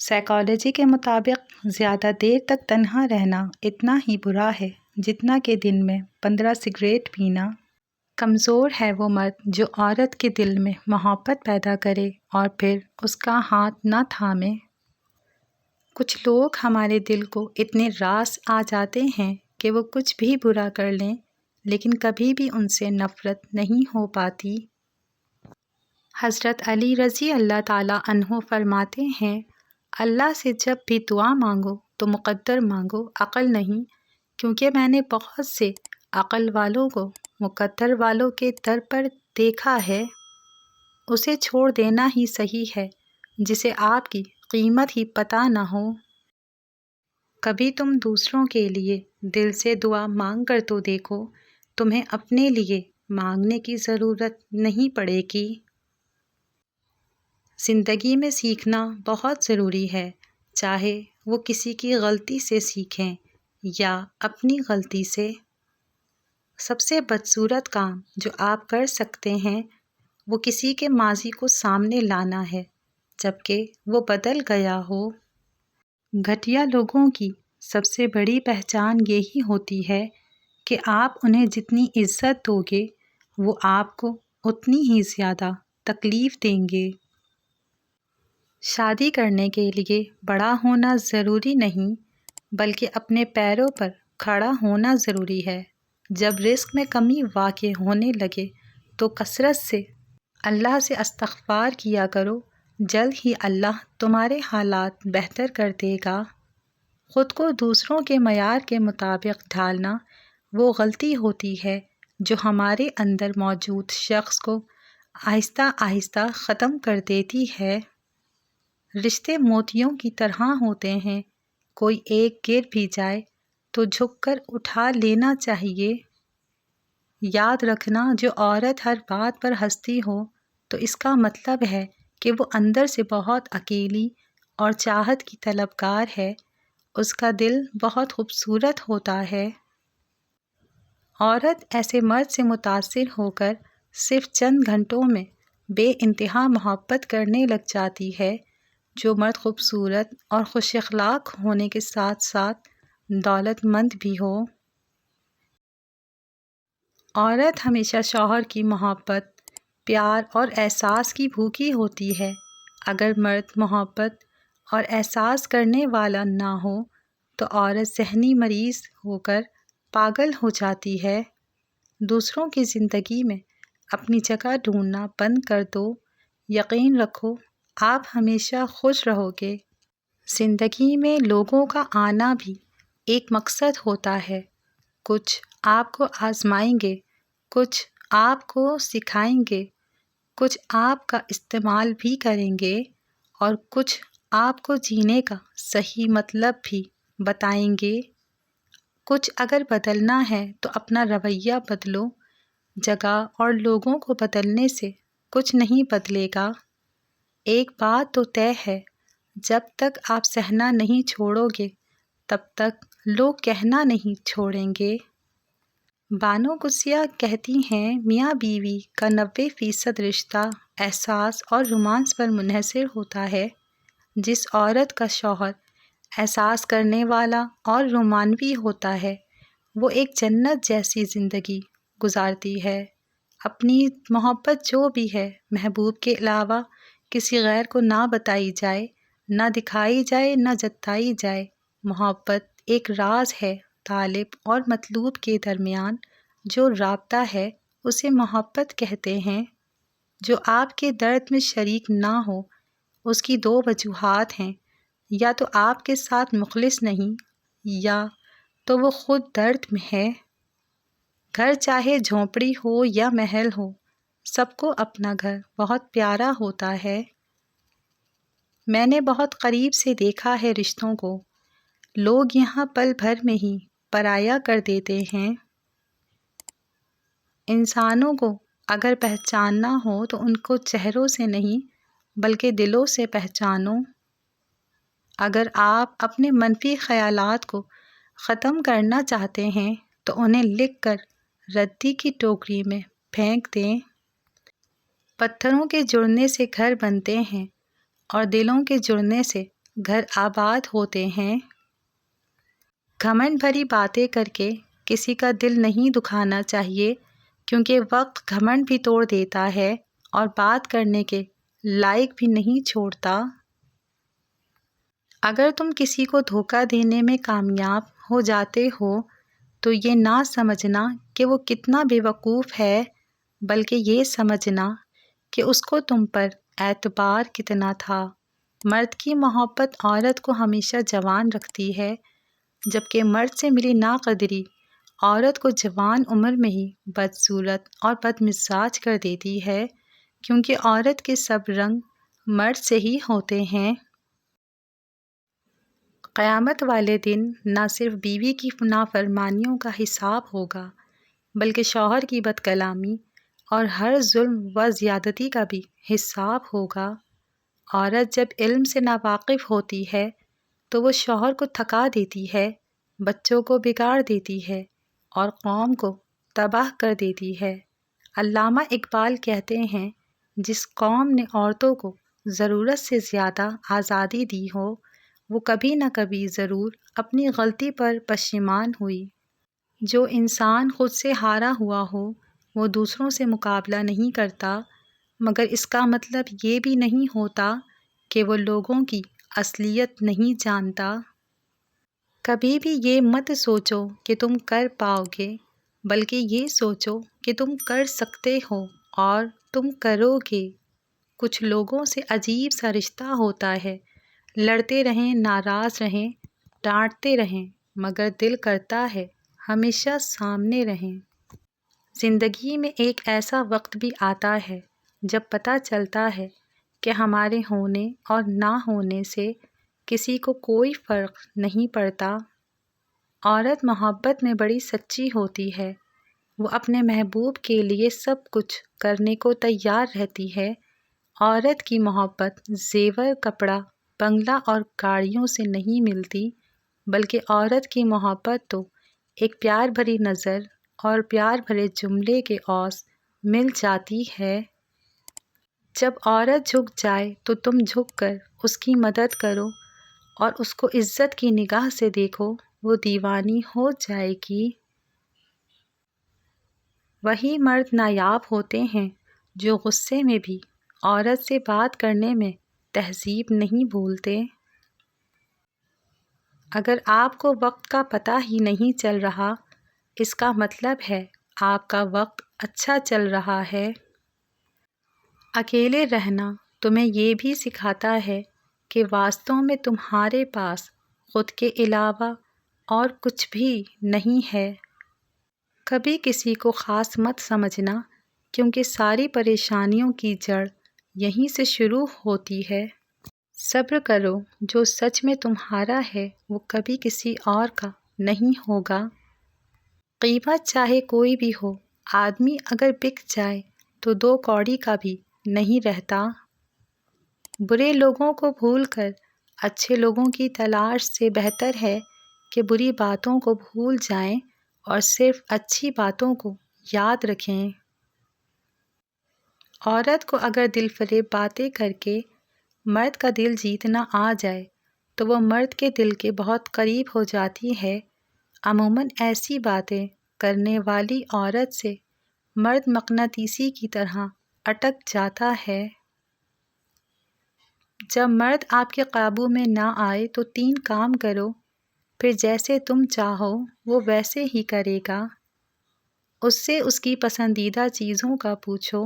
Psychology کے مطابق زیادہ دیر تک تنہا رہنا اتنا ہی برا ہے جتنا کہ دن میں 15 سگریٹ پینا۔ کمزور ہے وہ مرد جو عورت کے دل میں محبت پیدا کرے اور پھر اس کا ہاتھ نہ تھامے۔ کچھ لوگ ہمارے دل کو اتنے راس آ جاتے ہیں کہ وہ کچھ بھی برا کر لیں لیکن کبھی بھی ان سے نفرت نہیں ہو پاتی۔ حضرت علی رضی اللہ تعالیٰ عنہ فرماتے ہیں، اللہ سے جب بھی دعا مانگو تو مقدر مانگو، عقل نہیں، کیونکہ میں نے بہت سے عقل والوں کو مقدر والوں کے در پر دیکھا ہے۔ اسے چھوڑ دینا ہی صحیح ہے جسے آپ کی قیمت ہی پتہ نہ ہو۔ کبھی تم دوسروں کے لیے دل سے دعا مانگ کر تو دیکھو، تمہیں اپنے لیے مانگنے کی ضرورت نہیں پڑے گی۔ زندگی میں سیکھنا بہت ضروری ہے، چاہے وہ کسی کی غلطی سے سیکھیں یا اپنی غلطی سے۔ سب سے بدصورت کام جو آپ کر سکتے ہیں وہ کسی کے ماضی کو سامنے لانا ہے جبکہ وہ بدل گیا ہو۔ گھٹیا لوگوں کی سب سے بڑی پہچان یہی ہوتی ہے کہ آپ انہیں جتنی عزت دو گے وہ آپ کو اتنی ہی زیادہ تکلیف دیں گے۔ شادی کرنے کے لیے بڑا ہونا ضروری نہیں بلکہ اپنے پیروں پر کھڑا ہونا ضروری ہے۔ جب رزق میں کمی واقع ہونے لگے تو کثرت سے اللہ سے استغفار کیا کرو، جلد ہی اللہ تمہارے حالات بہتر کر دے گا۔ خود کو دوسروں کے معیار کے مطابق ڈھالنا وہ غلطی ہوتی ہے جو ہمارے اندر موجود شخص کو آہستہ آہستہ ختم کر دیتی ہے۔ رشتے موتیوں کی طرح ہوتے ہیں، کوئی ایک گر بھی جائے تو جھک کر اٹھا لینا چاہیے۔ یاد رکھنا، جو عورت ہر بات پر ہنستی ہو تو اس کا مطلب ہے کہ وہ اندر سے بہت اکیلی اور چاہت کی طلبگار ہے، اس کا دل بہت خوبصورت ہوتا ہے۔ عورت ایسے مرد سے متاثر ہو کر صرف چند گھنٹوں میں بے انتہا محبت کرنے لگ جاتی ہے، جو مرد خوبصورت اور خوش اخلاق ہونے کے ساتھ ساتھ دولت مند بھی ہو۔ عورت ہمیشہ شوہر کی محبت، پیار اور احساس کی بھوکی ہوتی ہے۔ اگر مرد محبت اور احساس کرنے والا نہ ہو تو عورت ذہنی مریض ہو کر پاگل ہو جاتی ہے۔ دوسروں کی زندگی میں اپنی جگہ ڈھونڈنا بند کر دو، یقین رکھو آپ ہمیشہ خوش رہو گے۔ زندگی میں لوگوں کا آنا بھی ایک مقصد ہوتا ہے، کچھ آپ کو آزمائیں گے، کچھ آپ کو سکھائیں گے، کچھ آپ کا استعمال بھی کریں گے اور کچھ آپ کو جینے کا صحیح مطلب بھی بتائیں گے۔ کچھ اگر بدلنا ہے تو اپنا رویہ بدلو، جگہ اور لوگوں کو بدلنے سے کچھ نہیں بدلے گا۔ ایک بات تو طے ہے، جب تک آپ سہنا نہیں چھوڑو گے تب تک لوگ کہنا نہیں چھوڑیں گے۔ بانو قدسیہ کہتی ہیں، میاں بیوی کا 90% رشتہ احساس اور رومانس پر منحصر ہوتا ہے۔ جس عورت کا شوہر احساس کرنے والا اور رومانوی ہوتا ہے وہ ایک جنت جیسی زندگی گزارتی ہے۔ اپنی محبت جو بھی ہے محبوب کے علاوہ کسی غیر کو نہ بتائی جائے، نہ دکھائی جائے، نہ جتائی جائے۔ محبت ایک راز ہے، طالب اور مطلوب کے درمیان جو رابطہ ہے اسے محبت کہتے ہیں۔ جو آپ کے درد میں شریک نہ ہو اس کی دو وجوہات ہیں، یا تو آپ کے ساتھ مخلص نہیں یا تو وہ خود درد میں ہے۔ گھر چاہے جھونپڑی ہو یا محل ہو، سب کو اپنا گھر بہت پیارا ہوتا ہے۔ میں نے بہت قریب سے دیکھا ہے رشتوں کو، لوگ یہاں پل بھر میں ہی پرایا کر دیتے ہیں۔ انسانوں کو اگر پہچاننا ہو تو ان کو چہروں سے نہیں بلکہ دلوں سے پہچانو۔ اگر آپ اپنے منفی خیالات کو ختم کرنا چاہتے ہیں تو انہیں لکھ کر ردی کی ٹوکری میں پھینک دیں۔ پتھروں کے جڑنے سے گھر بنتے ہیں اور دلوں کے جڑنے سے گھر آباد ہوتے ہیں۔ گھمنڈ بھری باتیں کر کے کسی کا دل نہیں دکھانا چاہیے، کیونکہ وقت گھمنڈ بھی توڑ دیتا ہے اور بات کرنے کے لائق بھی نہیں چھوڑتا۔ اگر تم کسی کو دھوکہ دینے میں کامیاب ہو جاتے ہو تو یہ نہ سمجھنا کہ وہ کتنا بے وقوف ہے، بلکہ یہ سمجھنا کہ اس کو تم پر اعتبار کتنا تھا۔ مرد کی محبت عورت کو ہمیشہ جوان رکھتی ہے، جبکہ مرد سے ملی ناقدری عورت کو جوان عمر میں ہی بدصورت اور بدمزاج کر دیتی ہے، کیونکہ عورت کے سب رنگ مرد سے ہی ہوتے ہیں۔ قیامت والے دن نہ صرف بیوی کی نافرمانیوں کا حساب ہوگا، بلکہ شوہر کی بد کلامی اور ہر ظلم و زیادتی کا بھی حساب ہوگا۔ عورت جب علم سے ناواقف ہوتی ہے تو وہ شوہر کو تھکا دیتی ہے، بچوں کو بگاڑ دیتی ہے اور قوم کو تباہ کر دیتی ہے۔ علامہ اقبال کہتے ہیں، جس قوم نے عورتوں کو ضرورت سے زیادہ آزادی دی ہو، وہ کبھی نہ کبھی ضرور اپنی غلطی پر پشیمان ہوئی۔ جو انسان خود سے ہارا ہوا ہو وہ دوسروں سے مقابلہ نہیں کرتا، مگر اس کا مطلب یہ بھی نہیں ہوتا کہ وہ لوگوں کی اصلیت نہیں جانتا۔ کبھی بھی یہ مت سوچو کہ تم کر پاؤ گے، بلکہ یہ سوچو کہ تم کر سکتے ہو اور تم کرو گے۔ کچھ لوگوں سے عجیب سا رشتہ ہوتا ہے، لڑتے رہیں، ناراض رہیں، ڈانٹتے رہیں، مگر دل کرتا ہے ہمیشہ سامنے رہیں۔ زندگی میں ایک ایسا وقت بھی آتا ہے جب پتہ چلتا ہے کہ ہمارے ہونے اور نہ ہونے سے کسی کو کوئی فرق نہیں پڑتا۔ عورت محبت میں بڑی سچی ہوتی ہے، وہ اپنے محبوب کے لیے سب کچھ کرنے کو تیار رہتی ہے۔ عورت کی محبت زیور، کپڑا، بنگلہ اور گاڑیوں سے نہیں ملتی، بلکہ عورت کی محبت تو ایک پیار بھری نظر اور پیار بھرے جملے کے عوض مل جاتی ہے۔ جب عورت جھک جائے تو تم جھک کر اس کی مدد کرو اور اس کو عزت کی نگاہ سے دیکھو، وہ دیوانی ہو جائے گی۔ وہی مرد نایاب ہوتے ہیں جو غصے میں بھی عورت سے بات کرنے میں تہذیب نہیں بھولتے۔ اگر آپ کو وقت کا پتہ ہی نہیں چل رہا، اس کا مطلب ہے آپ کا وقت اچھا چل رہا ہے۔ اکیلے رہنا تمہیں یہ بھی سکھاتا ہے کہ واستو میں تمہارے پاس خود کے علاوہ اور کچھ بھی نہیں ہے۔ کبھی کسی کو خاص مت سمجھنا، کیونکہ ساری پریشانیوں کی جڑ یہیں سے شروع ہوتی ہے۔ صبر کرو، جو سچ میں تمہارا ہے وہ کبھی کسی اور کا نہیں ہوگا۔ قیمت چاہے کوئی بھی ہو، آدمی اگر بک جائے تو 2 کوڑی کا بھی نہیں رہتا۔ برے لوگوں کو بھول کر اچھے لوگوں کی تلاش سے بہتر ہے کہ بری باتوں کو بھول جائیں اور صرف اچھی باتوں کو یاد رکھیں۔ عورت کو اگر دل فریب باتیں کر کے مرد کا دل جیتنا آ جائے تو وہ مرد کے دل کے بہت قریب ہو جاتی ہے۔ عموماً ایسی باتیں کرنے والی عورت سے مرد مقناطیسی کی طرح اٹک جاتا ہے۔ جب مرد آپ کے قابو میں نہ آئے تو 3 کام کرو، پھر جیسے تم چاہو وہ ویسے ہی کرے گا۔ اس سے اس کی پسندیدہ چیزوں کا پوچھو،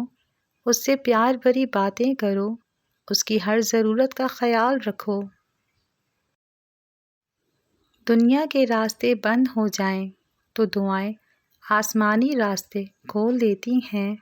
اس سے پیار بھری باتیں کرو، اس کی ہر ضرورت کا خیال رکھو۔ دنیا کے راستے بند ہو جائیں تو دعائیں آسمانی راستے کھول دیتی ہیں۔